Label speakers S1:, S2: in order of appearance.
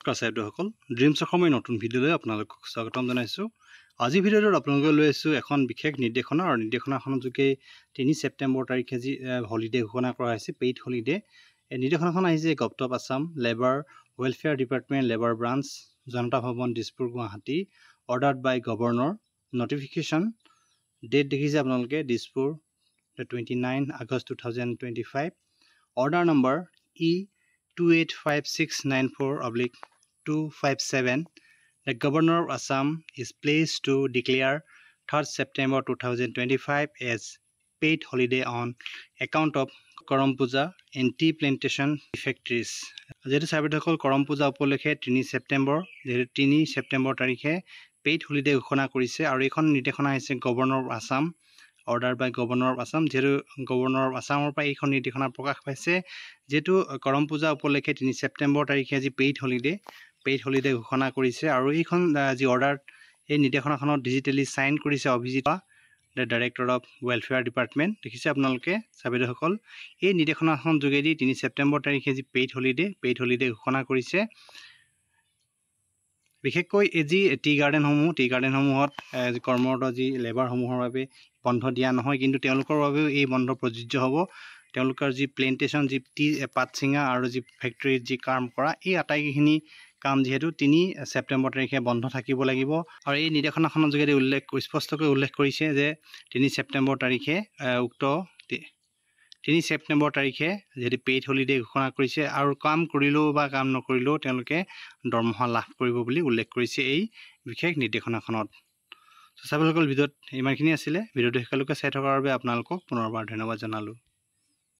S1: সকল ড্ৰিমছ অসমৰ নতুন ভিডিঅ'লৈ আপোনালোকক স্বাগতম জনাইছো। আজি ভিডিঅ'টোত আপোনালোকক লৈ আছো এখন বিশেষ নিৰ্দেশনা আৰু নিৰ্দেশনাখনৰ যোগে 3 ছেপ্টেম্বৰ তাৰিখে যি হলিডে ঘোষণা কৰা হৈছে, পেইড হলিডে। এই নিৰ্দেশনাখন আহিছে government of Assam labour welfare department labour branch Janata Bhawan Dispur Guwahati ordered by governor notification date দেখিছে আপোনালোকে Dispur 29 August 2025 order number E285694/257. The Governor of Assam is pleased to declare 3rd September 2025 as paid holiday on account of Karam Puja in tea plantation factories. যেহেতু চাবিসকল কৰম পূজা উপলক্ষে 3 ছেপ্টেম্বৰ তাৰিখে paid holiday ঘোষণা কৰিছে আৰু এইখন নিৰ্দেশনা আহিছে governor of Assam order by governor of Assam. যেহেতু গভৰ্ণৰ অফ আছামৰ পৰা এইখন নিৰ্দেশনা প্ৰকাশ পাইছে, যেহেতু কৰম পূজা উপলক্ষে 3 ছেপ্টেম্বৰ তাৰিখে আজি পেইড হলিডে ঘোষণা কৰিছে আৰু এইখন যি অৰ্ডাৰ এই নিৰ্দেশনাখনত ডিজিটেলি চাইন কৰিছে Abhijit the director of welfare department. দেখিছে আপোনালোকে চাবিসকল এই নিৰ্দেশনাখন যোগেদি 3 ছেপ্টেম্বৰ তাৰিখে যি পেইড হলিডে ঘোষণা কৰিছে। বিশেষকৈ এই যি টি গাৰ্ডেনসমূহত কৰ্মৰত যি লেবাৰসমূহৰ বাবে বন্ধ দিয়া নহয়, কিন্তু তেওঁলোকৰ বাবেও এই বন্ধ প্ৰযোজ্য হ'ব। তেওঁলোকৰ যি প্লেণ্টেশ্যন যি টি পাত ছিঙা আৰু যি ফেক্টৰীত যি কাম কৰা এই আটাইখিনি কাম যিহেতু 3 ছেপ্টেম্বৰ তাৰিখে বন্ধ থাকিব লাগিব আৰু এই নিৰ্দেশনাখনৰ যোগেদি স্পষ্টকৈ উল্লেখ কৰিছে যে 3 ছেপ্টেম্বৰ তাৰিখে যিহেতু পেইড হলিডে ঘোষণা কৰিছে আৰু কাম কৰিলেও বা কাম নকৰিলেও তেওঁলোকে দৰমহা লাভ কৰিব বুলি উল্লেখ কৰিছে এই বিশেষ নিৰ্দেশনাখনত। চাবিসকল ভিডিঅ'ত ইমানখিনি আছিলে। ভিডিঅ'টো শেষলৈকে চাই থকাৰ বাবে আপোনালোকক পুনৰবাৰ ধন্যবাদ জনালোঁ।